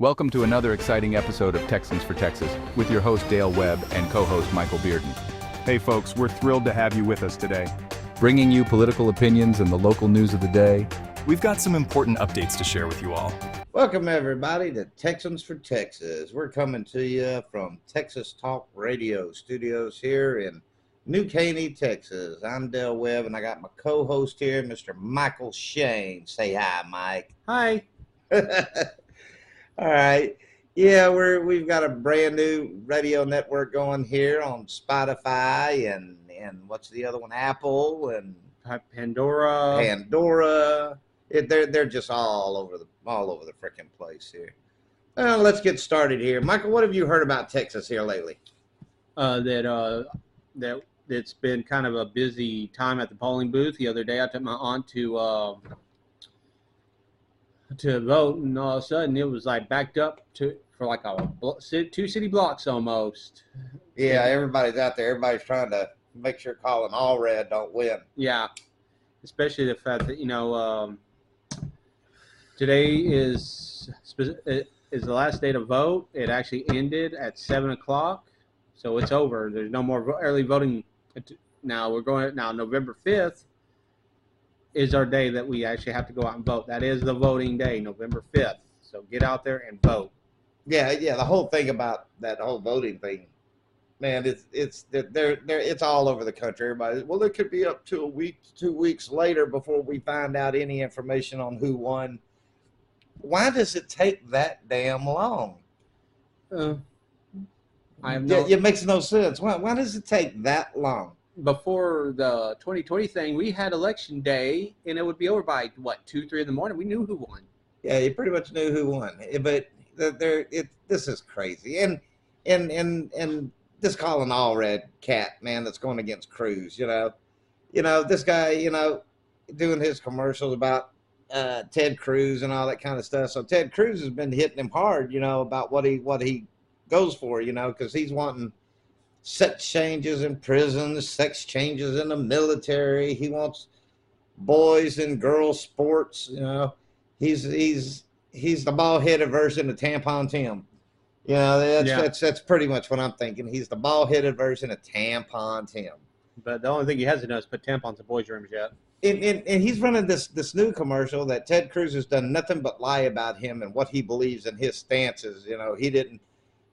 Welcome to another exciting episode of Texans for Texas with your host Dale Webb and co-host Michael Bearden. Hey folks, we're thrilled to have you with us today. Bringing you political opinions and the local news of the day. We've got some important updates to share with you all. Welcome everybody to Texans for Texas. We're coming to you from Texas Talk Radio Studios here in New Caney, Texas. I'm Dale Webb and I got my co-host here, Mr. Michael Shane. Say hi, Mike. Hi. All right. Yeah, we've got a brand new radio network going here on Spotify and what's the other one? Apple and Pandora. They're just all over the freaking place here. Let's get started here. Michael, what have you heard about Texas here lately? That it's been kind of a busy time at the polling booth. The other day I took my aunt to vote, and all of a sudden it was like backed up for like two city blocks almost. Yeah, everybody's out there. Everybody's trying to make sure Colin Allred don't win. Yeah, especially the fact that today is the last day to vote. It actually ended at 7:00, so it's over. There's no more early voting. Now November 5th is our day that we actually have to go out and vote. That is the voting day, November 5th. So get out there and vote. Yeah. The whole thing about that whole voting thing, man, it's all over the country. Everybody, well, it could be up to a week, 2 weeks later before we find out any information on who won. Why does it take that damn long? It makes no sense. Why does it take that long? Before the 2020 thing, we had election day, and it would be over by, 2, 3 in the morning. We knew who won. Yeah, you pretty much knew who won. But this is crazy. And this Colin Allred cat, man, that's going against Cruz, this guy, doing his commercials about Ted Cruz and all that kind of stuff. So Ted Cruz has been hitting him hard, about what he goes for, because he's wanting sex changes in prisons, sex changes in the military. He wants boys and girls sports. He's the bald-headed version of Tampon Tim. That's pretty much what I'm thinking. He's the bald-headed version of Tampon Tim. But the only thing he hasn't done is put tampons in boys' rooms yet. And he's running this new commercial that Ted Cruz has done nothing but lie about him and what he believes in his stances.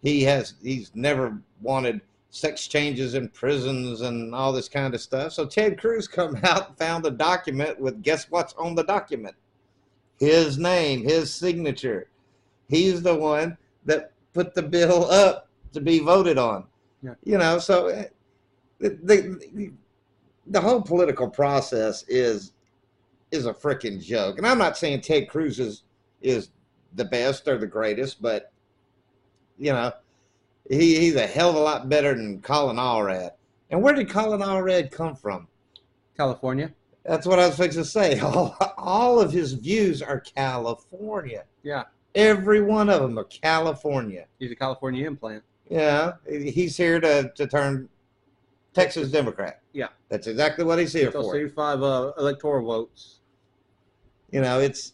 He's never wanted sex changes in prisons and all this kind of stuff. So Ted Cruz come out and found a document with, guess what's on the document? His name, his signature. He's the one that put the bill up to be voted on. Yeah. So the whole political process is a freaking joke. And I'm not saying Ted Cruz is the best or the greatest, but he's a hell of a lot better than Colin Allred. And where did Colin Allred come from? California. That's what I was fixing to say. All of his views are California. Yeah. Every one of them are California. He's a California implant. Yeah. He's here to turn Texas Democrat. Yeah. That's exactly what he's here for. 35 electoral votes. It's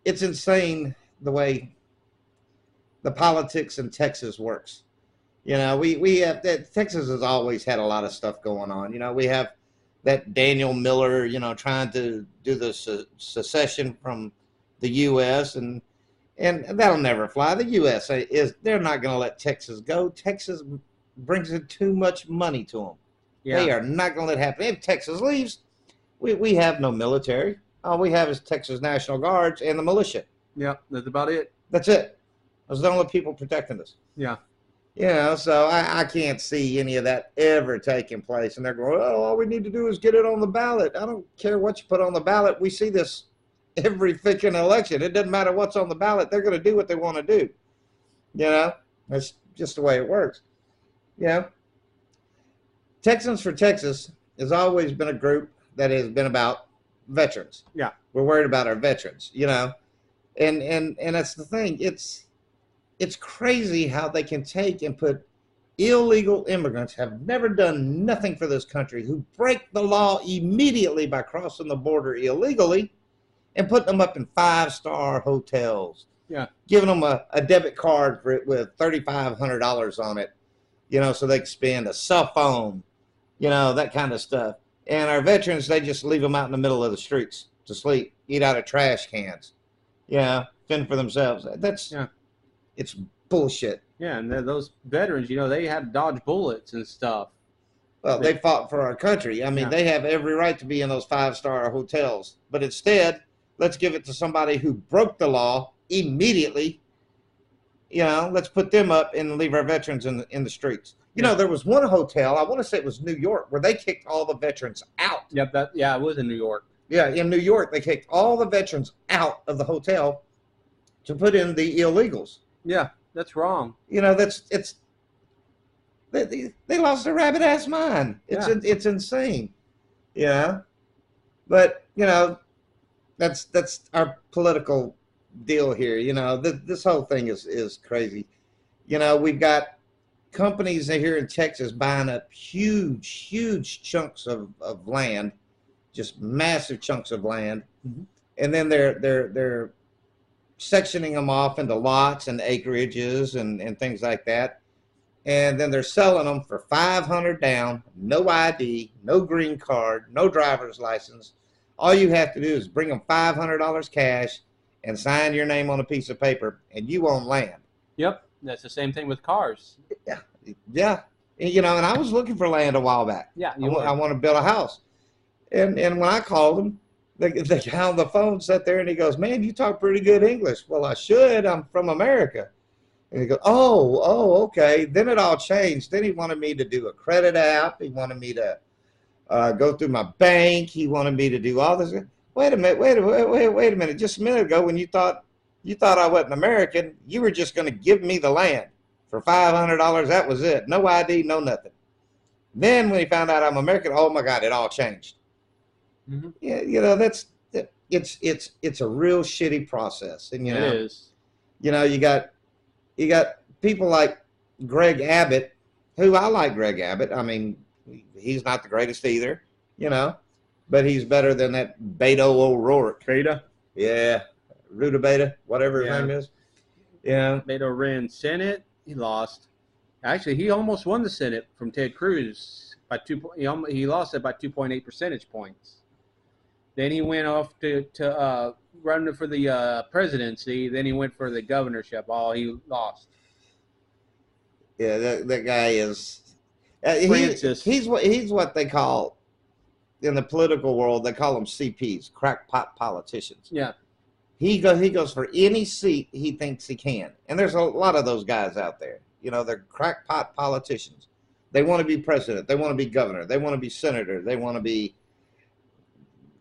insane the way the politics in Texas works. We have that. Texas has always had a lot of stuff going on. We have that Daniel Miller, trying to do the secession from the U.S. and that'll never fly. The U.S. they're not going to let Texas go. Texas brings in too much money to them. Yeah. They are not going to let it happen. If Texas leaves, we have no military. All we have is Texas National Guards and the militia. Yeah, that's about it. That's it. Those are the only people protecting us. Yeah. So I can't see any of that ever taking place. And they're going, oh, all we need to do is get it on the ballot. I don't care what you put on the ballot. We see this every freaking election. It doesn't matter what's on the ballot. They're going to do what they want to do. That's just the way it works. Texans for Texas has always been a group that has been about veterans. Yeah. We're worried about our veterans, and that's the thing. It's crazy how they can take and put illegal immigrants have never done nothing for this country, who break the law immediately by crossing the border illegally and putting them up in 5-star hotels giving them a debit card with $3,500 on it, so they can spend a cell phone, that kind of stuff. And our veterans, they just leave them out in the middle of the streets to sleep, eat out of trash cans, fend for themselves. It's bullshit. Yeah, and those veterans, they had to dodge bullets and stuff. Well, they fought for our country. I mean, they have every right to be in those 5-star hotels. But instead, let's give it to somebody who broke the law immediately. Let's put them up and leave our veterans in the streets. There was one hotel, I want to say it was New York, where they kicked all the veterans out. Yep, it was in New York. Yeah, in New York, they kicked all the veterans out of the hotel to put in the illegals. Yeah, that's wrong. They lost their rabbit ass mind. It's insane. But that's our political deal here. This whole thing is crazy. We've got companies here in Texas buying up huge chunks of land, just massive chunks of land, and then they're sectioning them off into lots and acreages and things like that. And then they're selling them for $500 down, no ID, no green card, no driver's license. All you have to do is bring them $500 cash and sign your name on a piece of paper, and you own land. Yep, that's the same thing with cars. Yeah. And I was looking for land a while back. Yeah, I want to build a house. And when I called him, the guy on the phone sat there and he goes, "Man, you talk pretty good English." Well, I should. I'm from America. And he goes, oh, okay. Then it all changed. Then he wanted me to do a credit app. He wanted me to go through my bank. He wanted me to do all this. Wait a minute. Just a minute ago, when you thought I wasn't American, you were just going to give me the land for $500. That was it. No ID, no nothing. Then when he found out I'm American, oh my God, it all changed. Mm-hmm. Yeah, it's a real shitty process. And it is. You got people like Greg Abbott, who I like Greg Abbott. I mean, he's not the greatest either, but he's better than that Beto O'Rourke. Beta? Yeah. Rutabaga, whatever his name is. Yeah. Beto ran Senate. He lost. Actually, he almost won the Senate from Ted Cruz by he lost it by 2.8 percentage points. Then he went off to run for the presidency. Then he went for the governorship. He lost. Yeah, that guy is. Francis. He's what they call in the political world. They call them CPs, crackpot politicians. Yeah. He goes for any seat he thinks he can, and there's a lot of those guys out there. They're crackpot politicians. They want to be president. They want to be governor. They want to be senator. They want to be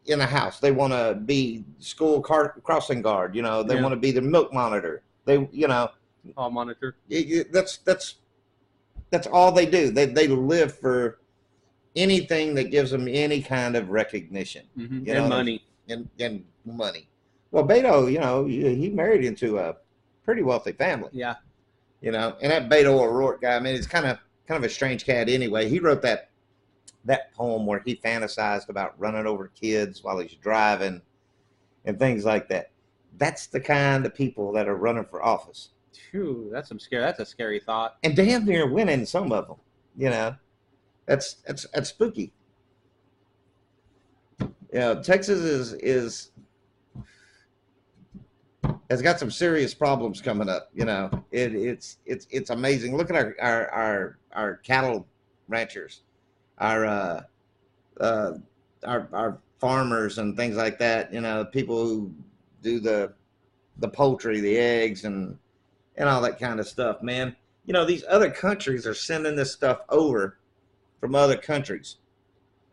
in the House. They want to be school crossing guard. They want to be the milk monitor. Hall monitor. That's all they do. They live for anything that gives them any kind of recognition. Mm-hmm. And money. And money. Well, Beto, he married into a pretty wealthy family. Yeah. And that Beto O'Rourke guy, I mean, it's kind of a strange cat anyway. He wrote that poem where he fantasized about running over kids while he's driving and things like that. That's the kind of people that are running for office. Phew, that's a scary thought. And damn near winning some of them. That's spooky. Texas has got some serious problems coming up. It's amazing. Look at our cattle ranchers, our farmers and things like that. People who do the poultry, the eggs, and all that kind of stuff. Man, these other countries are sending this stuff over from other countries.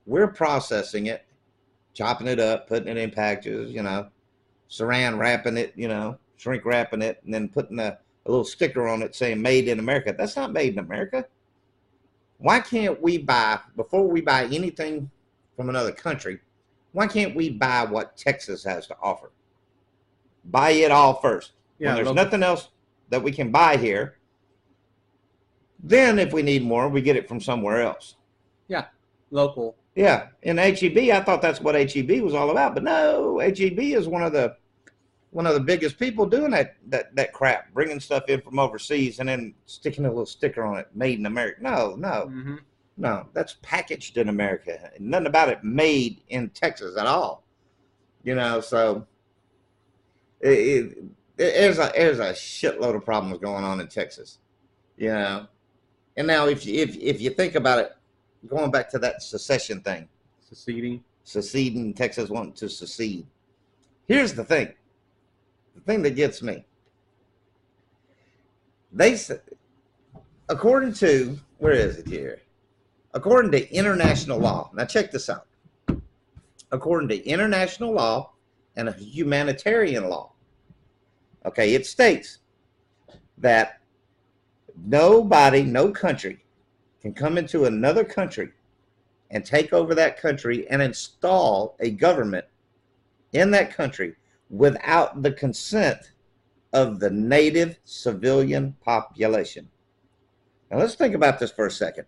We're processing it, chopping it up, putting it in packages. Saran wrapping it, shrink wrapping it, and then putting a little sticker on it saying "Made in America." That's not made in America. Why can't we buy, before we buy anything from another country, why can't we buy what Texas has to offer? Buy it all first. Yeah, when there's nothing else that we can buy here, then if we need more, we get it from somewhere else. Yeah, local. Yeah, and HEB, I thought that's what HEB was all about, but no, HEB is one of the one of the biggest people doing that crap, bringing stuff in from overseas and then sticking a little sticker on it, made in America. No, that's packaged in America. Nothing about it made in Texas at all. So there's a shitload of problems going on in Texas. And now if you think about it, going back to that secession thing, seceding, Texas wanting to secede. Here's the thing that gets me. They said, according to, where is it here? According to international law. Now check this out. According to international law and a humanitarian law, okay, it states that nobody, no country can come into another country and take over that country and install a government in that country without the consent of the native civilian population. Now let's think about this for a second.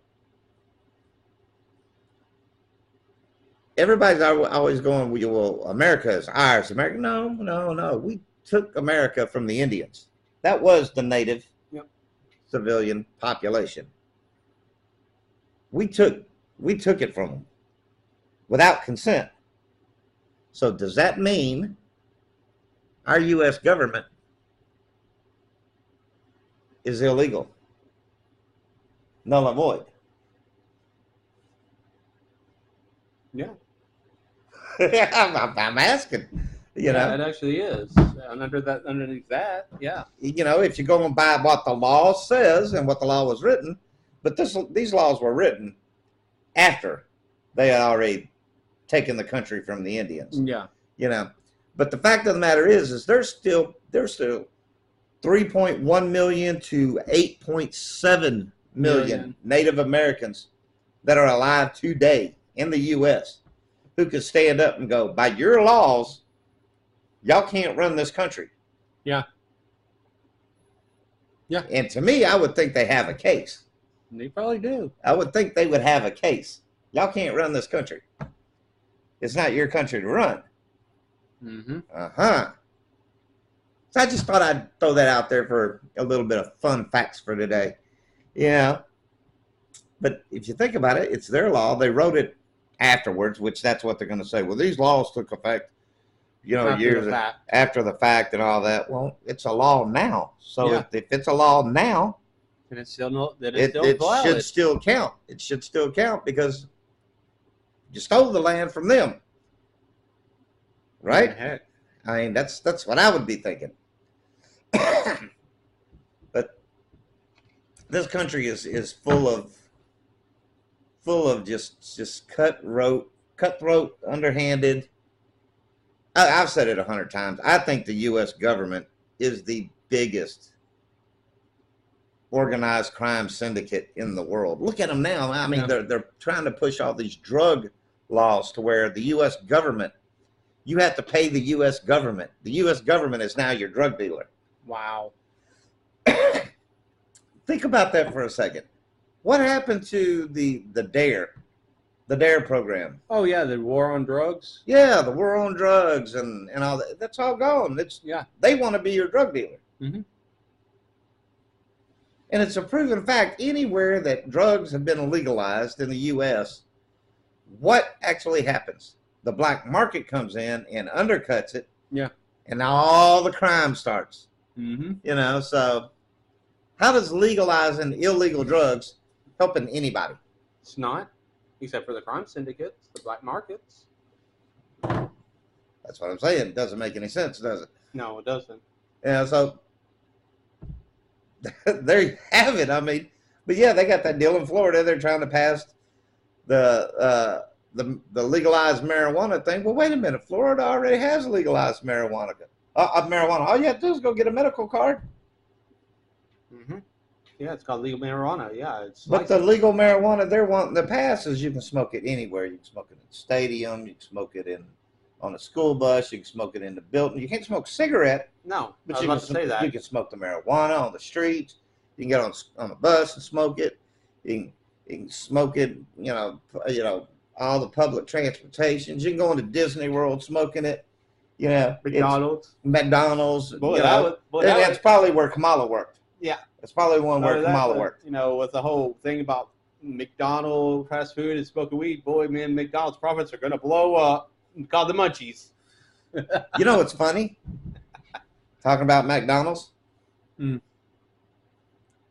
Everybody's always going, well, America is ours. America, no. We took America from the Indians. That was the native civilian population. We took it from them without consent. So does that mean our U.S. government is illegal? Null and void. Yeah. I'm asking. It actually is. Underneath that, yeah. If you go and by what the law says and what the law was written, but these laws were written after they had already taken the country from the Indians. Yeah. But the fact of the matter is there's still 3.1 million to 8.7 million Native Americans that are alive today in the U.S. who could stand up and go, by your laws, y'all can't run this country. Yeah. Yeah. And to me, I would think they have a case. They probably do. I would think they would have a case. Y'all can't run this country. It's not your country to run. Mm-hmm. So I just thought I'd throw that out there for a little bit of fun facts for today. But if you think about it, it's their law. They wrote it afterwards, which that's what they're going to say. Well, these laws took effect, years after the fact and all that. Well, it's a law now. So if it's a law now, and it's still valid. Should still count. It should still count because you stole the land from them, right? Heck. I mean, that's what I would be thinking. But this country is full of just cutthroat, underhanded. I've said it 100 times. I think the U.S. government is the biggest organized crime syndicate in the world. Look at them now. I mean, they're trying to push all these drug laws to where the U.S. government, you have to pay the U.S. government. The U.S. government is now your drug dealer. Wow. Think about that for a second. What happened to the DARE program? Oh yeah, the war on drugs. Yeah, the war on drugs and all that. That's all gone. They want to be your drug dealer. Mm-hmm. And it's a proven fact. Anywhere that drugs have been legalized in the U.S., what actually happens? The black market comes in and undercuts it. Yeah. And now all the crime starts. Mm-hmm. So how does legalizing illegal drugs helping anybody? It's not, except for the crime syndicates, the black markets. That's what I'm saying. It doesn't make any sense, does it? No, it doesn't. So there you have it. I mean, but yeah, they got that deal in Florida. They're trying to pass the legalized marijuana thing. Well, wait a minute. Florida already has legalized marijuana. All you have to do is go get a medical card. Mm-hmm. Yeah, it's called legal marijuana. Yeah, But the legal marijuana they're wanting to pass is you can smoke it anywhere. You can smoke it in a stadium. You can smoke it on a school bus. You can smoke it in the building. You can't smoke cigarette. No, but I was about to say that. You can smoke the marijuana on the streets. You can get on a bus and smoke it. You can smoke it. All the public transportations. You can go into Disney World smoking it. You know, McDonald's. Boy, you that know, was, boy, and that that's was, probably where Kamala worked. yeah. That's probably one where Kamala worked. You know, with the whole thing about McDonald's fast food and smoking weed, boy, man, McDonald's profits are going to blow up. Called the munchies. You know what's funny? Talking about McDonald's. Mm.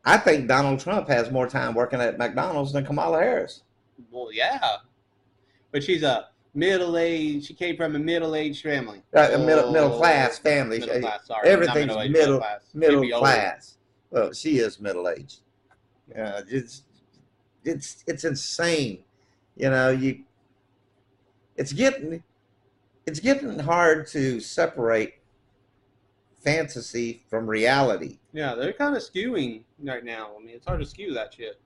I think Donald Trump has more time working at McDonald's than Kamala Harris. Well, yeah. But she's a middle-aged, she came from a middle-aged family. A middle class family. Middle class, sorry. Everything's Not middle She'd be class. Well, she is middle aged. It's insane. You know, it's getting hard to separate fantasy from reality. Yeah, they're kind of skewing right now. I mean, it's hard to skew that shit.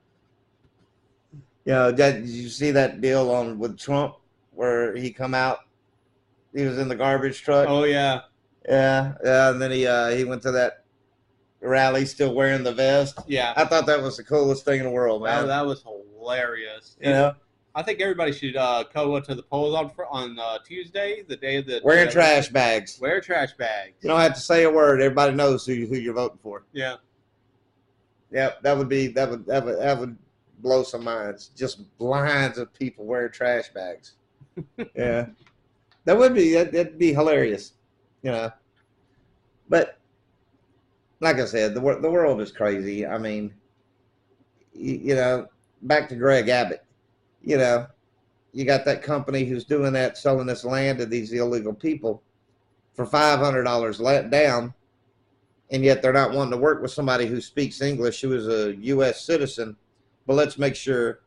You know, did you see that deal with Trump where he come out? He was in the garbage truck. Oh yeah. Yeah, and then he went to that rally still wearing the vest. Yeah. I thought that was the coolest thing in the world, man. That was hilarious. You know, I think everybody should go to the polls on Tuesday, the day of the wearing trash bags. Wear trash bags. You don't have to say a word. Everybody knows who you're voting for. Yeah. Yep, that would blow some minds. Just lines of people wearing trash bags. Yeah, that'd be hilarious. You know, but like I said, the world is crazy. I mean, you know, back to Greg Abbott. You know, you got that company who's doing that, selling this land to these illegal people for $500 let down, and yet they're not wanting to work with somebody who speaks English, who is a U.S. citizen. But let's make sure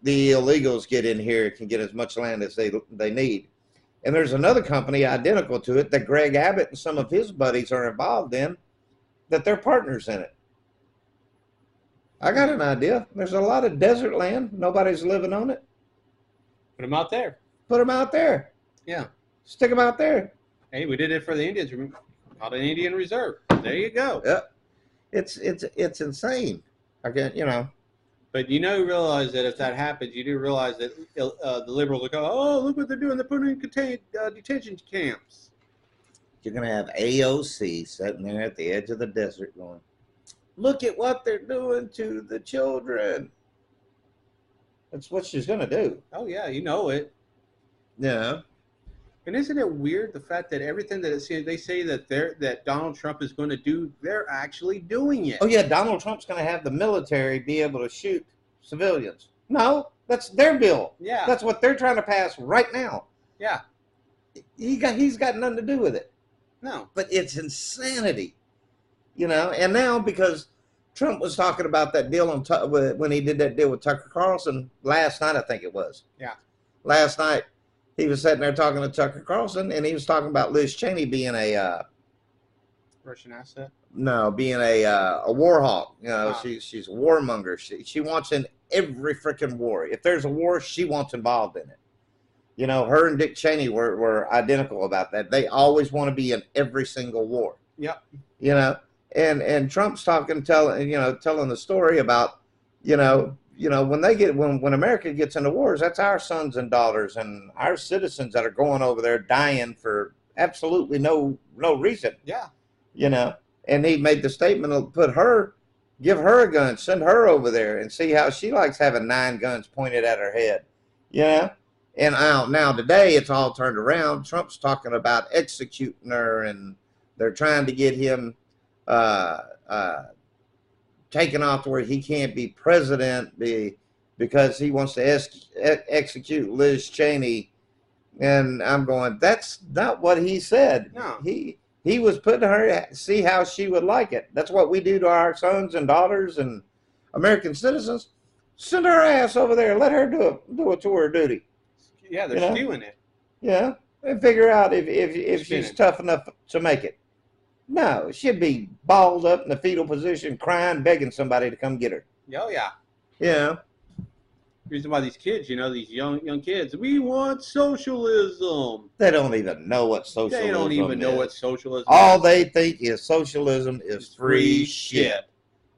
the illegals get in here and can get as much land as they need. And there's another company identical to it that Greg Abbott and some of his buddies are involved in, that they're partners in it. I got an idea. There's a lot of desert land. Nobody's living on it. Put them out there. Put them out there. Yeah. Stick them out there. Hey, we did it for the Indians. Called an Indian Reserve. There you go. Yeah. It's insane. You know. But you realize that if that happens, you do realize that the liberals will go, oh, look what they're doing. They're putting in detention camps. You're going to have AOC sitting there at the edge of the desert going, look at what they're doing to the children. That's what she's going to do. Oh, yeah, you know it. Yeah. And isn't it weird the fact that everything that they say that Donald Trump is going to do, they're actually doing it? Oh, yeah, Donald Trump's going to have the military be able to shoot civilians. No, that's their bill. Yeah. That's what they're trying to pass right now. Yeah. He's got nothing to do with it. No. But it's insanity. You know, and now because Trump was talking about that deal when he did that deal with Tucker Carlson last night, I think it was. Yeah. Last night, he was sitting there talking to Tucker Carlson, and he was talking about Liz Cheney being a Russian asset. No, being a war hawk. You know, Ah. she's a warmonger. She wants in every freaking war. If there's a war, she wants involved in it. You know, her and Dick Cheney were identical about that. They always want to be in every single war. Yep. You know, and Trump's telling the story about, when America gets into wars, that's our sons and daughters and our citizens that are going over there dying for absolutely no reason. Yeah. You know, and he made the statement of give her a gun, send her over there and see how she likes having 9 guns pointed at her head. You know, and now today it's all turned around. Trump's talking about executing her, and they're trying to get him taken off to where he can't be president because he wants to execute Liz Cheney. And I'm going, that's not what he said. No. He was putting her, see how she would like it. That's what we do to our sons and daughters and American citizens. Send her ass over there. Let her do a tour of duty. Yeah, they're skewing it. Yeah, and figure out if she's tough enough to make it. No, she'd be balled up in the fetal position, crying, begging somebody to come get her. Oh, yeah. Yeah. Reason why these kids, these young kids, we want socialism. They don't even know what socialism is. They don't even know what socialism All is. they think is socialism is free shit.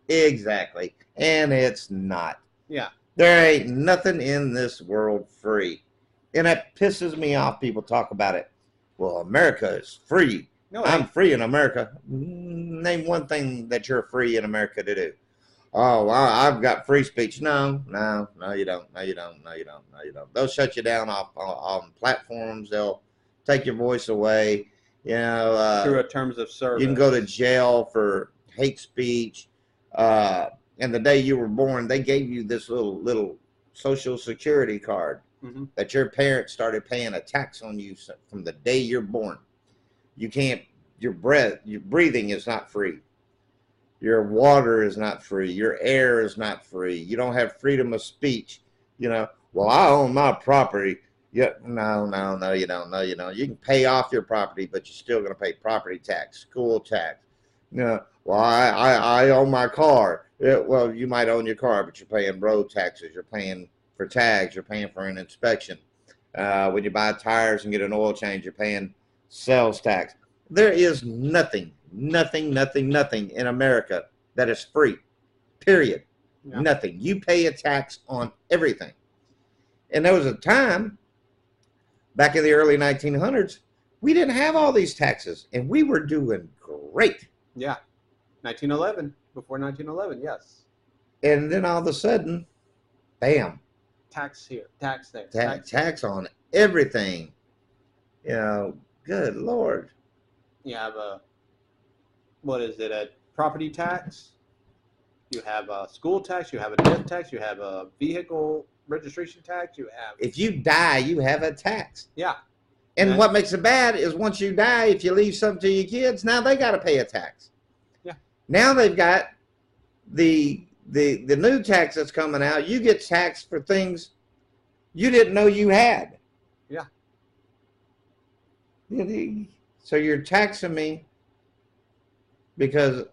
Exactly. And it's not. Yeah. There ain't nothing in this world free. And that pisses me off. People talk about it. well, America is free. No, I'm free in America. Name one thing that you're free in America to do. Oh, well, I've got free speech. No, you don't. No, you don't. They'll shut you down on platforms. They'll take your voice away. through a terms of service. You can go to jail for hate speech. And the day you were born, they gave you this little Social Security card that your parents started paying a tax on you from the day you're born. You can't. Your breathing is not free. Your water is not free. Your air is not free. You don't have freedom of speech. Well, I own my property. Yeah, no, you don't. No, you don't. You can pay off your property, but you're still going to pay property tax, school tax. Well, I own my car. Yeah, well, you might own your car, but you're paying road taxes. You're paying for tags. You're paying for an inspection. When you buy tires and get an oil change, you're paying sales tax. There is nothing in America that is free, period. Yeah. Nothing. You pay a tax on everything. And there was a time back in the early 1900s, we didn't have all these taxes, and we were doing great. Yeah, 1911, before 1911, yes. And then all of a sudden, bam. Tax here, tax there. Tax on everything. Good Lord. You have a property tax, you have a school tax, you have a death tax, you have a vehicle registration tax, you have... If you die, you have a tax. Yeah. And what makes it bad is once you die, if you leave something to your kids, now they got to pay a tax. Yeah. Now they've got the new tax that's coming out. You get taxed for things you didn't know you had. Yeah. So you're taxing me because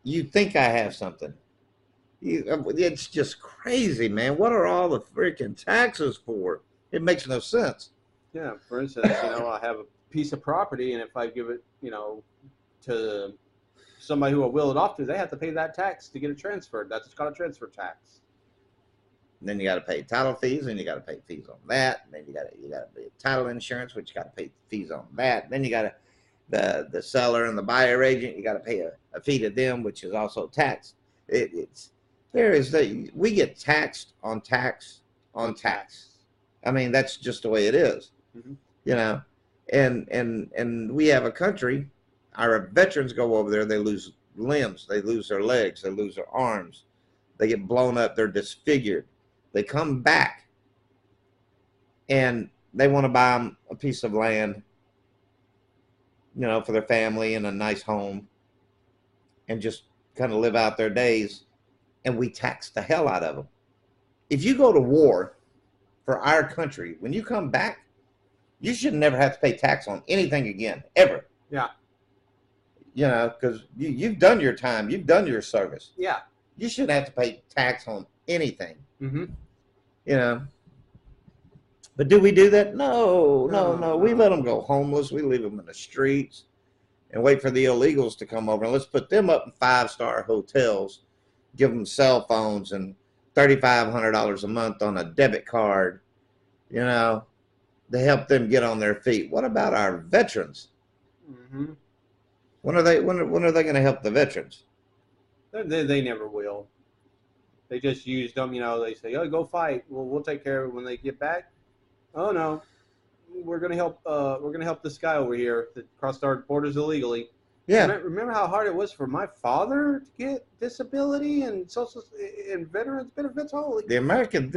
you think I have something. It's just crazy, man. What are all the freaking taxes for? It makes no sense. Yeah, for instance, I have a piece of property, and if I give it, to somebody who will will it off to, they have to pay that tax to get it transferred. That's called a transfer tax. And then you got to pay title fees, and you got to pay fees on that. And then you got to pay title insurance, which you got to pay fees on that. And then you got to the seller and the buyer agent, you got to pay a fee to them, which is also taxed. We get taxed on tax on tax. I mean, that's just the way it is. Mm-hmm. And we have a country. Our veterans go over there, they lose limbs, they lose their legs, they lose their arms, they get blown up, they're disfigured. They come back and they want to buy them a piece of land, for their family and a nice home and just kind of live out their days. And we tax the hell out of them. If you go to war for our country, when you come back, you should never have to pay tax on anything again, ever. Yeah. Because you've done your time, you've done your service. Yeah. You shouldn't have to pay tax on anything. Mm-hmm. But do we do that? No. We let them go homeless. We leave them in the streets and wait for the illegals to come over. And let's put them up in 5-star hotels, give them cell phones and $3,500 a month on a debit card, to help them get on their feet. What about our veterans? Mm-hmm. When are they going to help the veterans? They never will. They just use them, they say, oh, go fight. Well, we'll take care of it when they get back. Oh, no, we're going to help this guy over here that crossed our borders illegally. Yeah. Remember how hard it was for my father to get disability and social and veterans benefits? Holy. America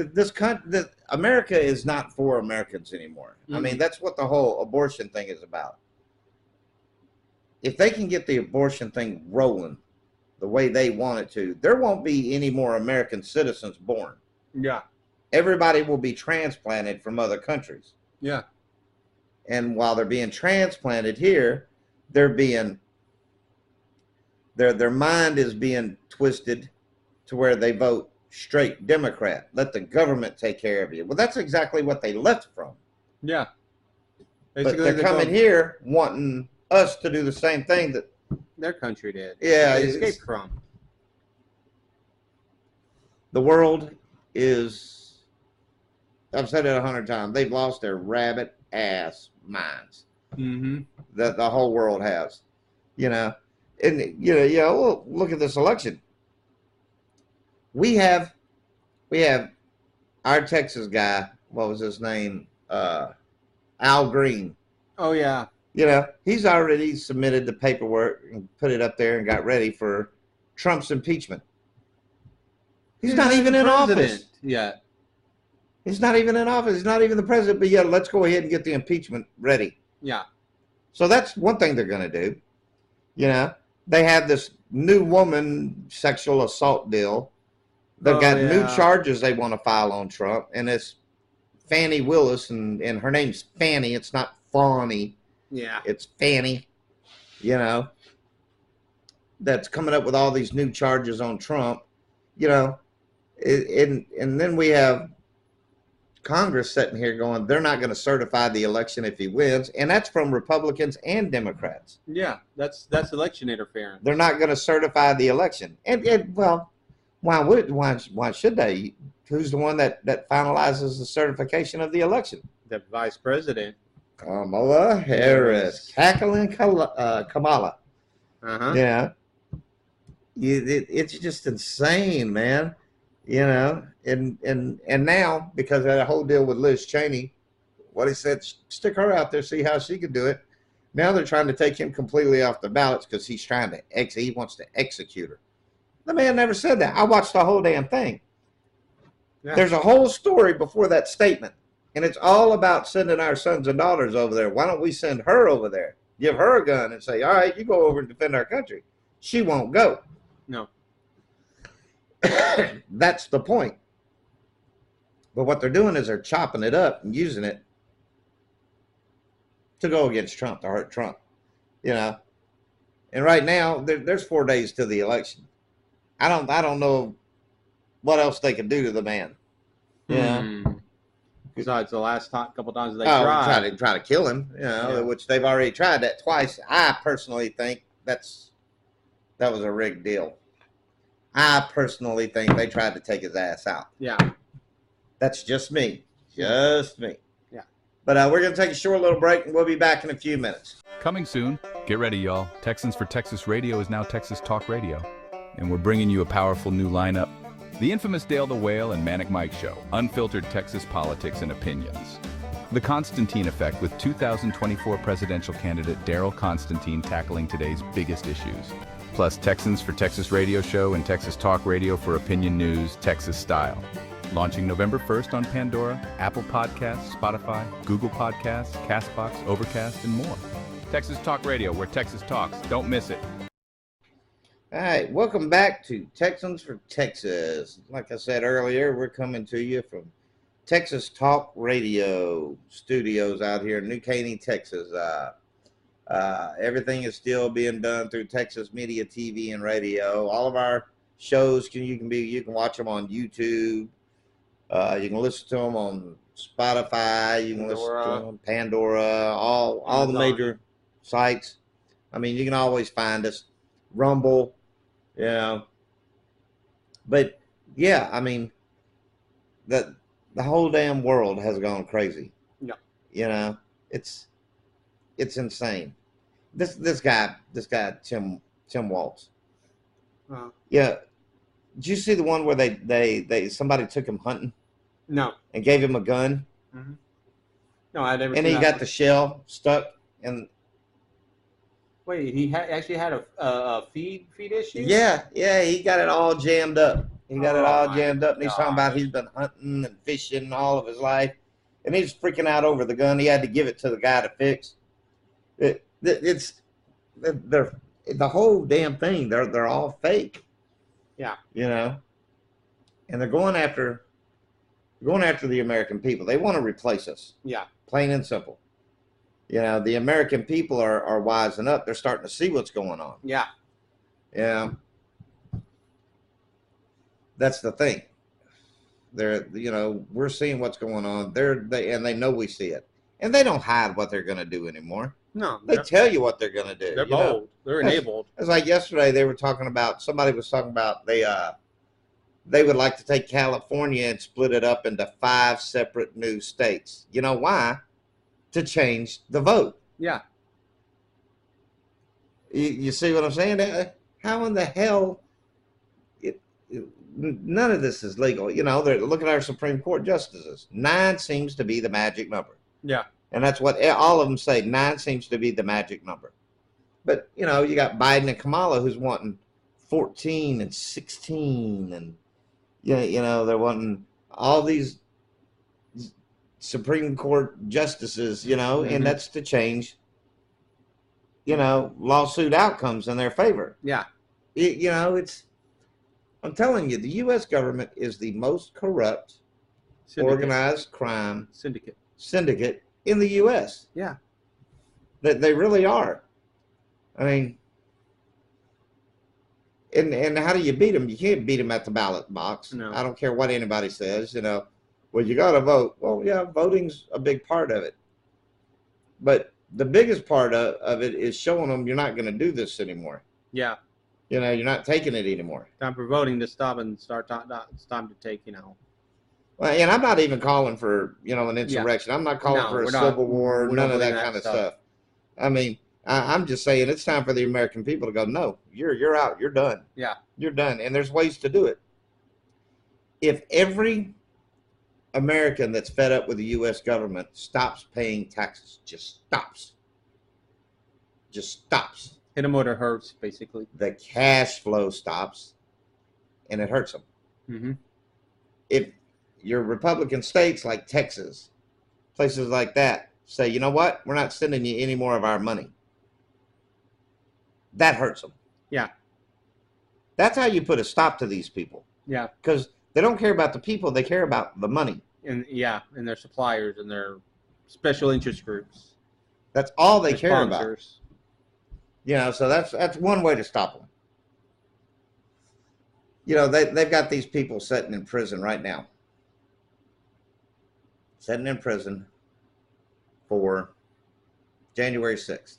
is not for Americans anymore. Mm-hmm. I mean, that's what the whole abortion thing is about. If they can get the abortion thing rolling the way they want it to, there won't be any more American citizens born. Yeah. Everybody will be transplanted from other countries. Yeah. And while they're being transplanted here, they're being their mind is being twisted to where they vote straight Democrat. Let the government take care of you. Well, that's exactly what they left from. Yeah. Basically, but they're coming here wanting us to do the same thing that their country did. Yeah. They escaped from. The world is, I've said it 100 times, they've lost their rabbit ass minds. Mm-hmm. that the whole world has, you know. And well, look at this election. We have our Texas guy. What was his name? Al Green. Oh yeah. He's already submitted the paperwork and put it up there and got ready for Trump's impeachment. He's not even in office yet. He's not even in office. He's not even the president. But yeah, let's go ahead and get the impeachment ready. Yeah. So that's one thing they're going to do. They have this new woman sexual assault deal. They've got new charges they want to file on Trump, and it's Fannie Willis, and her name's Fannie. It's not Fawny. Yeah. It's Fannie. That's coming up with all these new charges on Trump. And then we have Congress sitting here going, they're not going to certify the election if he wins, and that's from Republicans and Democrats. Yeah, that's election interference. They're not going to certify the election, and well, why should they? Who's the one that finalizes the certification of the election? The Vice President Kamala Harris, cackling Kamala. Uh-huh. It's just insane, man. And now, because of that whole deal with Liz Cheney, what he said, stick her out there, see how she could do it. Now they're trying to take him completely off the ballots because he's trying to he wants to execute her. The man never said that. I watched the whole damn thing. Yeah. There's a whole story before that statement, and it's all about sending our sons and daughters over there. Why don't we send her over there, give her a gun, and say, all right, you go over and defend our country? She won't go. No. That's the point. But what they're doing is they're chopping it up and using it to go against Trump, to hurt Trump. And right now there's 4 days to the election. I don't know what else they could do to the man. Besides the last couple times they tried to kill him, which they've already tried that twice. I personally think that was a rigged deal. I personally think they tried to take his ass out. Yeah. That's just me. Just me. Yeah. But we're going to take a short little break, and we'll be back in a few minutes. Coming soon. Get ready, y'all. Texans for Texas Radio is now Texas Talk Radio. And we're bringing you a powerful new lineup. The infamous Dale the Whale and Manic Mike Show. Unfiltered Texas politics and opinions. The Constantine Effect with 2024 presidential candidate Daryl Constantine tackling today's biggest issues. Plus Texans for Texas Radio Show and Texas Talk Radio for opinion news, Texas style. Launching November 1st on Pandora, Apple Podcasts, Spotify, Google Podcasts, CastBox, Overcast, and more. Texas Talk Radio, where Texas talks. Don't miss it. All right, welcome back to Texans for Texas. Like I said earlier, we're coming to you from Texas Talk Radio studios out here in New Caney, Texas. Everything is still being done through Texas Media TV and Radio. All of our shows you can watch them on YouTube. You can listen to them on Spotify. You can listen to them on Pandora. All the major sites. I mean, you can always find us. Rumble, But yeah, I mean, the whole damn world has gone crazy. Yeah. It's insane. This guy Tim Waltz. Yeah. Did you see the one where they somebody took him hunting? No. And gave him a gun? Mm-hmm. No, I never. And he got the shell stuck in. Wait, he actually had a feed issue? Yeah, he got it all jammed up. And he's talking about he's been hunting and fishing all of his life, and he's freaking out over the gun. He had to give it to the guy to fix. The whole damn thing. They're all fake. Yeah. And they're going after the American people. They want to replace us. Yeah. Plain and simple. The American people are wising up. They're starting to see what's going on. Yeah. Yeah. That's the thing. We're seeing what's going on. They know we see it. And they don't hide what they're going to do anymore. No. They tell you what they're going to do. They're bold. They're enabled. It's like yesterday they were talking about, somebody was talking about they would like to take California and split it up into 5 separate new states. You know why? To change the vote. Yeah. You see what I'm saying? How in the hell? None of this is legal. Look at our Supreme Court justices. 9 seems to be the magic number. Yeah. And that's what all of them say. 9 seems to be the magic number. But, you got Biden and Kamala who's wanting 14 and 16. And, they're wanting all these Supreme Court justices, and that's to change, lawsuit outcomes in their favor. Yeah. I'm telling you, the U.S. government is the most corrupt, organized crime syndicate in the U.S. Yeah. They really are. I mean, and how do you beat them? You can't beat them at the ballot box. No. I don't care what anybody says, Well, you got to vote. Well, yeah, voting's a big part of it. But the biggest part of it is showing them you're not going to do this anymore. Yeah. You're not taking it anymore. Time for voting to stop and start. It's time to take, Well, and I'm not even calling for, an insurrection. Yeah. I'm not calling for a civil war, none of that kind of stuff. I mean, I'm just saying it's time for the American people to go, no, you're out. You're done. Yeah. You're done. And there's ways to do it. If every American that's fed up with the U.S. government stops paying taxes, just stops. Hit them where it hurts, basically. The cash flow stops, and it hurts them. Mm-hmm. If your Republican states like Texas, places like that, say, you know what, we're not sending you any more of our money, that hurts them. Yeah. That's how you put a stop to these people. Yeah. Because they don't care about the people, they care about the money. And their suppliers and their special interest groups. That's all they care sponsors. About. So that's one way to stop them. They've got these people sitting in prison right now. Sitting in prison for January 6th.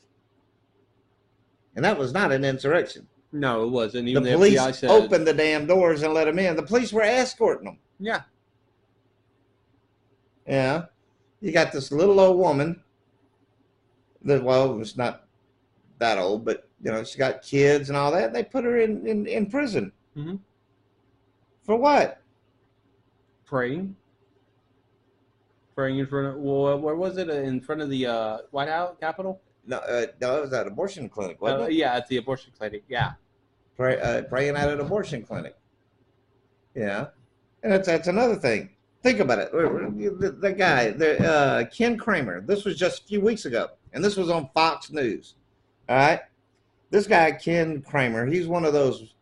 And that was not an insurrection. No, it wasn't. Even the police FBI said, opened the damn doors and let them in. The police were escorting them. Yeah. Yeah. You got this little old woman that, it's not that old, but, she got kids and all that. And they put her in prison. Mm-hmm. For what? Praying in front of, where was it? In front of the White House, Capitol? No, it was at an abortion clinic, wasn't it? Yeah, at the abortion clinic, yeah. Praying at an abortion clinic. Yeah. And that's another thing. Think about it. The guy, Ken Kramer, this was just a few weeks ago, and this was on Fox News. All right? This guy, Ken Kramer, he's one of those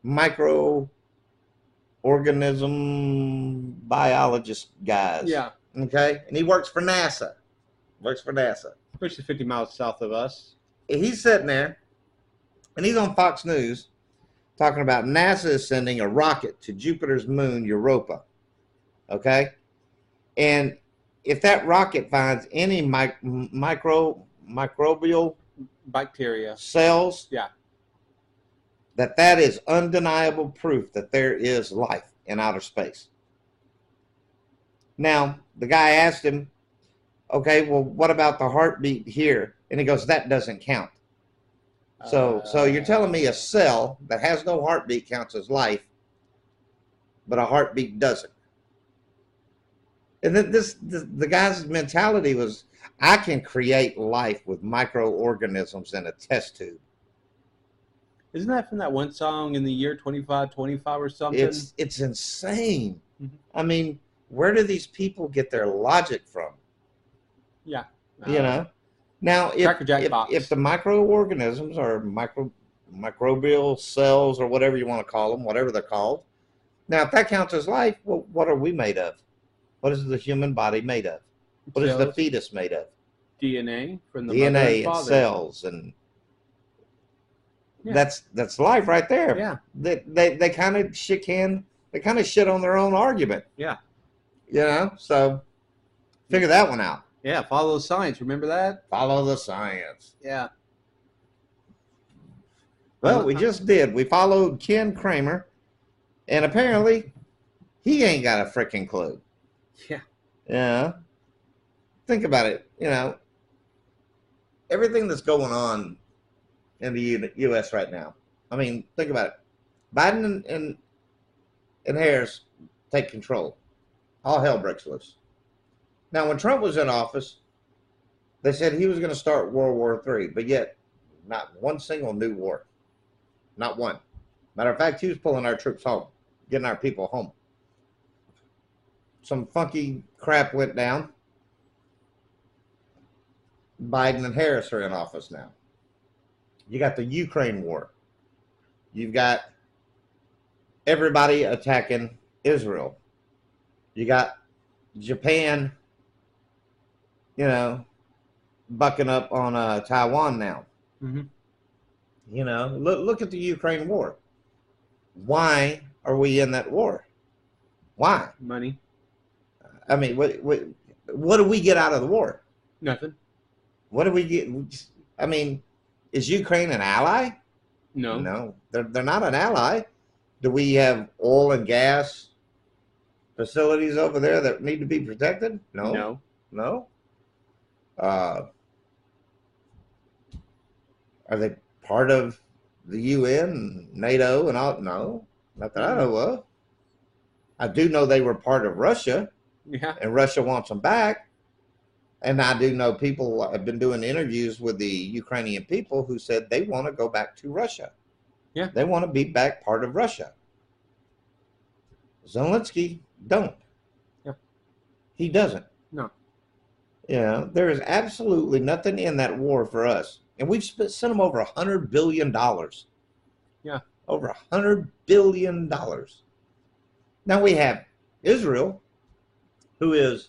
microorganism biologist guys. Yeah. Okay? And he works for NASA. Which is 50 miles south of us. He's sitting there, and he's on Fox News talking about NASA is sending a rocket to Jupiter's moon, Europa. Okay? And if that rocket finds any microbial bacteria cells, yeah, that is undeniable proof that there is life in outer space. Now, the guy asked him, okay, well, what about the heartbeat here? And he goes, that doesn't count. So you're telling me a cell that has no heartbeat counts as life, but a heartbeat doesn't. And then the guy's mentality was, I can create life with microorganisms in a test tube. Isn't that from that one song in the year 2525 or something? It's insane. Mm-hmm. I mean, where do these people get their logic from? Yeah. Now, if the microorganisms or microbial cells or whatever you want to call them, whatever they're called, now if that counts as life, well, what are we made of? What is the human body made of? What is the fetus made of? DNA from the mother and father. And cells, and that's life right there. Yeah. They kind of shit on their own argument. Yeah. So figure that one out. Yeah, follow the science. Remember that? Follow the science. Yeah. Well, we just did. We followed Ken Kramer, and apparently he ain't got a freaking clue. Yeah. Yeah. Think about it. everything that's going on in the U.S. right now. I mean, think about it. Biden and Harris take control. All hell breaks loose. Now, when Trump was in office, they said he was going to start World War III, but yet not one single new war. Not one. Matter of fact, he was pulling our troops home, getting our people home. Some funky crap went down. Biden and Harris are in office now. You got the Ukraine war. You've got everybody attacking Israel. You got Japan, you know, bucking up on Taiwan now. Mm-hmm. You know, look at the Ukraine war. Why are we in that war? Why? Money. I mean, what do we get out of the war? Nothing. What do we get? I mean, is Ukraine an ally? No. No, they're not an ally. Do we have oil and gas facilities over there that need to be protected? No. No. Are they part of the UN, NATO, and all? No, not that I know of. I do know they were part of Russia, Yeah. and Russia wants them back. And I do know people have been doing interviews with the Ukrainian people who said they want to go back to Russia. Yeah. They want to be back part of Russia. Zelensky don't. Yeah. He doesn't. No. You know, there is absolutely nothing in that war for us. And we've sent them over $100 billion. Yeah. Over $100 billion. Now we have Israel, who is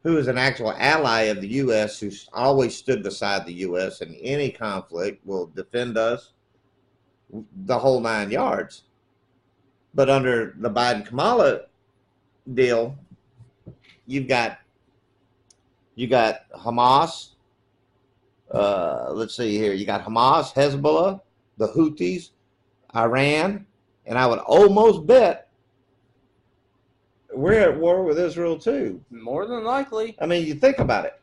an actual ally of the U.S., who's always stood beside the U.S. in any conflict, will defend us, the whole 9 yards. But under the Biden-Kamala deal, you got Hamas. Let's see here. You got Hamas, Hezbollah, the Houthis, Iran, and I would almost bet we're at war with Israel too. More than likely. I mean, you think about it.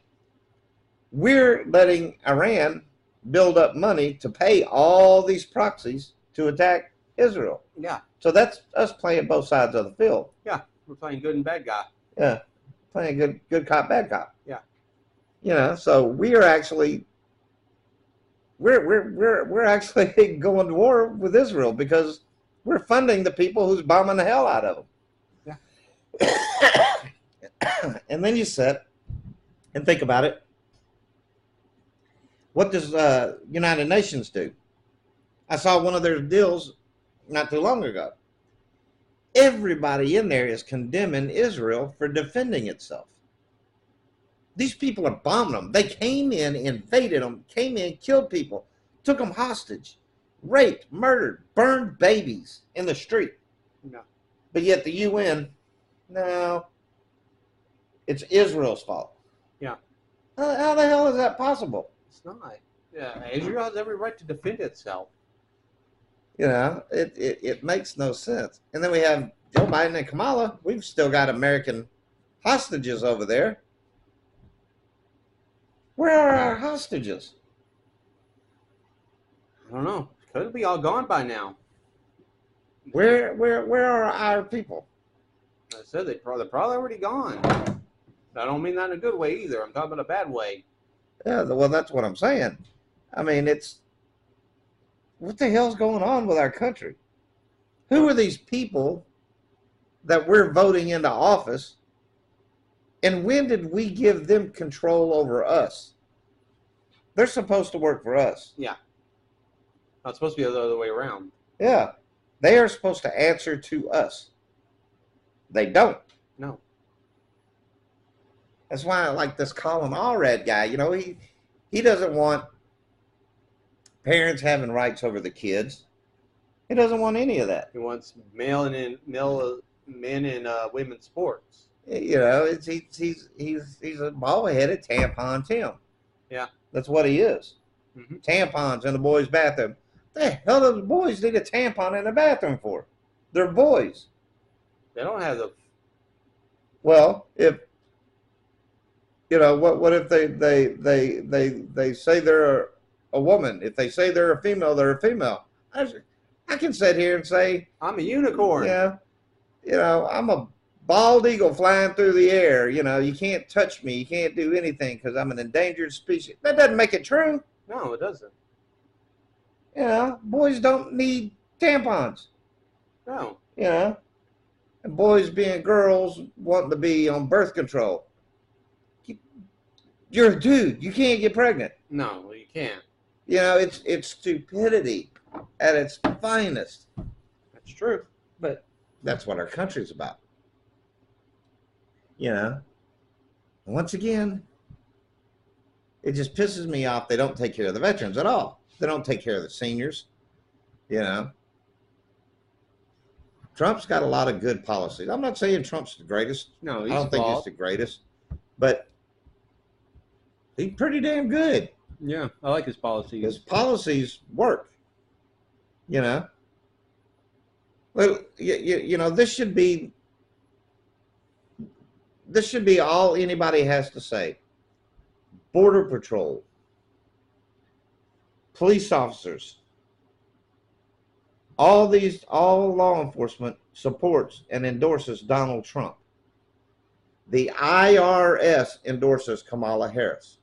We're letting Iran build up money to pay good these proxies to attack Israel. Yeah. So that's us playing both sides of the field. Yeah. We're playing good and bad guy. Yeah. Playing good cop, bad cop. Yeah. You know, so we're actually going to war with Israel because we're funding the people who's bombing the hell out of them. And then you sit and think about it. What does United Nations do? I saw one of their deals not too long ago. Everybody in there is condemning Israel for defending itself. These people are bombing them. They came in, invaded them, came in, killed people, took them hostage, raped, murdered, burned babies in the street. No. But yet the UN, no, it's Israel's fault. Yeah. How the hell is that possible? It's not. Yeah. Israel has every right to defend itself. You know, it makes no sense. And then we have Joe Biden and Kamala. We've still got American hostages over there. Where are our hostages? I don't know. Could be all gone by now. Where are our people? I said they're probably already gone. I don't mean that in a good way either. I'm talking about a bad way. Yeah, well, that's what I'm saying. I mean, what the hell's going on with our country? Who are these people that we're voting into office? And when did we give them control over us? They're supposed to work for us. Yeah. Not supposed to be the other way around. Yeah. They are supposed to answer to us. They don't. No. That's why I like this Colin Allred guy. You know, he doesn't want parents having rights over the kids. He doesn't want any of that. He wants men in women's sports. You know, he's a bald-headed tampon Tim. Yeah. That's what he is. Mm-hmm. Tampons in the boys' bathroom. The hell do the boys need a tampon in the bathroom for? They're boys. They don't have the... Well, if You know, what if they say they're a woman? If they say they're a female, they're a female. I can sit here and say, I'm a unicorn. yeah, you know, I'm a bald eagle flying through the air. You know, you can't touch me. You can't do anything because I'm an endangered species. That doesn't make it true. No, it doesn't. You know, boys don't need tampons. No. You know, and boys being girls wanting to be on birth control. You're a dude. You can't get pregnant. No, you can't. You know, it's stupidity at its finest. That's true. But that's what our country's about. You know, once again, it just pisses me off. They don't take care of the veterans at all. They don't take care of the seniors. You know, Trump's got a lot of good policies. I'm not saying Trump's the greatest. No, I don't think he's the greatest, but he's pretty damn good. Yeah, I like his policies. His policies work. You know, well, you know, this should be all anybody has to say. Border Patrol, police officers, all law enforcement supports and endorses Donald Trump. The IRS endorses Kamala Harris.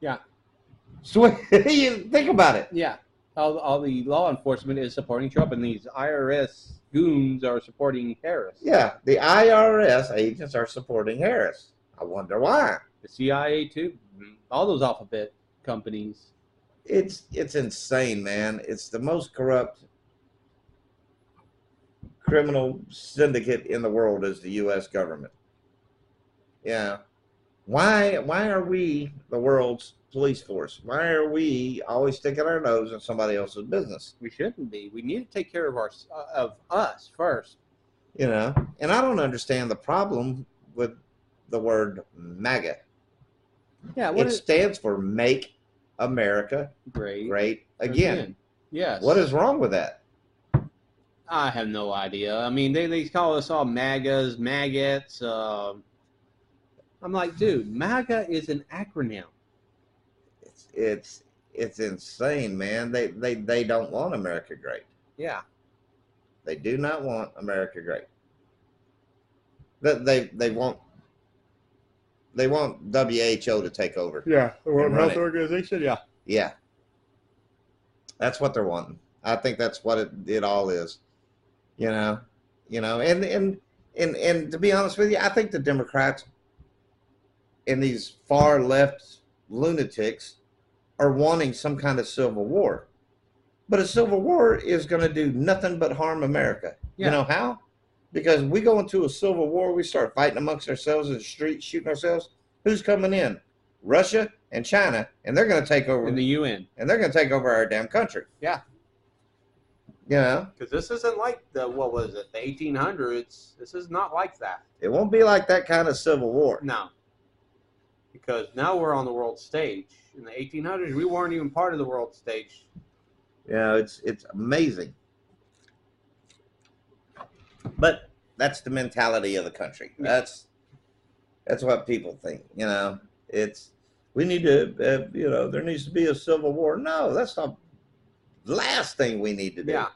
Yeah. So you think about it. Yeah. All the law enforcement is supporting Trump, and these IRS goons are supporting Harris. Yeah, the IRS agents are supporting Harris. I wonder why. The CIA too. All those alphabet companies. It's insane, man. It's the most corrupt criminal syndicate in the world is the U.S. government. Yeah. Why are we the world's police force? Why are we always sticking our nose in somebody else's business? We shouldn't be. We need to take care of us first. You know, and I don't understand the problem with the word MAGA. Yeah, It stands for Make America Great Again. Yes. What is wrong with that? I have no idea. I mean, they call us all MAGAs, maggots. I'm like, dude, MAGA is an acronym. It's insane, man. They don't want America great. Yeah. They do not want America great. They want WHO to take over. Yeah. The World Health Organization. Yeah. Yeah. That's what they're wanting. I think that's what it all is. You know, and to be honest with you, I think the Democrats and these far left lunatics are wanting some kind of civil war. But a civil war is going to do nothing but harm America. Yeah. You know how? Because we go into a civil war, we start fighting amongst ourselves in the streets, shooting ourselves. Who's coming in? Russia and China, and they're going to take over. In the UN. And they're going to take over our damn country. Yeah. You know? Because this isn't like the 1800s. This is not like that. It won't be like that kind of civil war. No. Because now we're on the world stage. In the 1800s, we weren't even part of the world stage. You know, it's amazing. But that's the mentality of the country. Yeah. That's what people think. You know, we need to. You know, there needs to be a civil war. No, that's not the last thing we need to do. Yeah.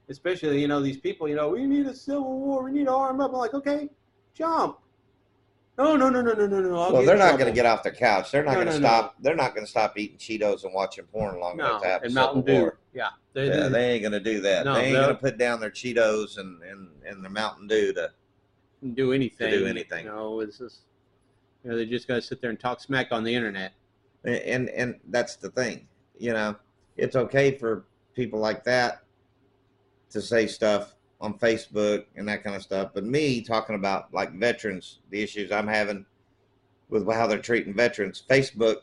Especially, these people. We need a civil war. We need to arm up. I'm like, okay, jump. No. Well, they're not going to get off their couch. They're not going to stop. No. They're not going to stop eating Cheetos and watching porn long enough to have a and civil Mountain Dew. war. Yeah. They ain't going to do that. No, they ain't going to put down their Cheetos and their Mountain Dew to do anything. It's just, they just got to sit there and talk smack on the internet. And that's the thing. It's okay for people like that to say stuff on Facebook and that kind of stuff. But me talking about like veterans, the issues I'm having with how they're treating veterans, Facebook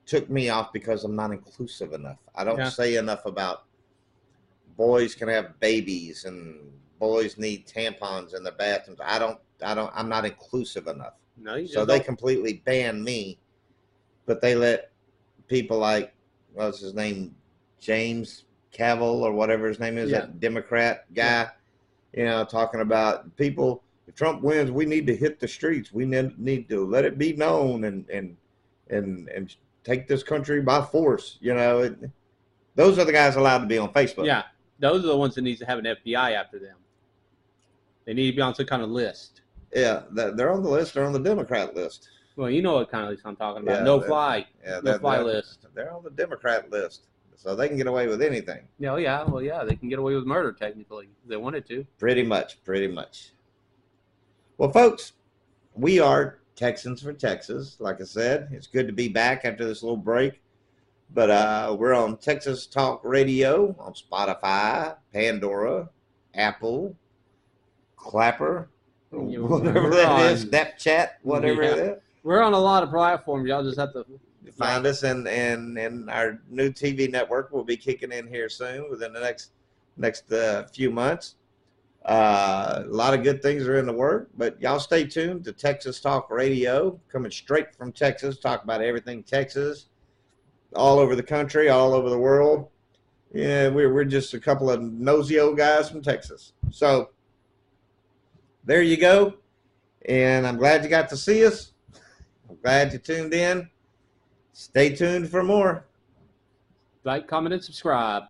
took me off because I'm not inclusive enough. I don't say enough about boys can have babies and boys need tampons in the bathrooms. I'm not inclusive enough. No, so they completely banned me, but they let people like, what's his name? James Cavill or whatever his name is, that Democrat guy, talking about people if Trump wins, we need to hit the streets. We need to let it be known and take this country by force. You know, those are the guys allowed to be on Facebook. Yeah, those are the ones that need to have an FBI after them. They need to be on some kind of list. Yeah, they're on the list. They're on the Democrat list. Well, you know what kind of list I'm talking about. Yeah, No fly they're, list. They're on the Democrat list, so they can get away with anything. Yeah, well, yeah, they can get away with murder technically if they wanted to. Pretty much. Well, folks, we are Texans for Texas. Like I said, it's good to be back after this little break. But we're on Texas Talk Radio on Spotify, Pandora, Apple, Clapper, whatever that is, Snapchat, whatever it is. We're on a lot of platforms. Y'all just have to find us, and our new TV network will be kicking in here soon within the next few months. A lot of good things are in the work, but y'all stay tuned to Texas Talk Radio, coming straight from Texas, talk about everything Texas, all over the country, all over the world. Yeah, we're just a couple of nosy old guys from Texas. So there you go, and I'm glad you got to see us. I'm glad you tuned in. Stay tuned for more. like, comment, and subscribe.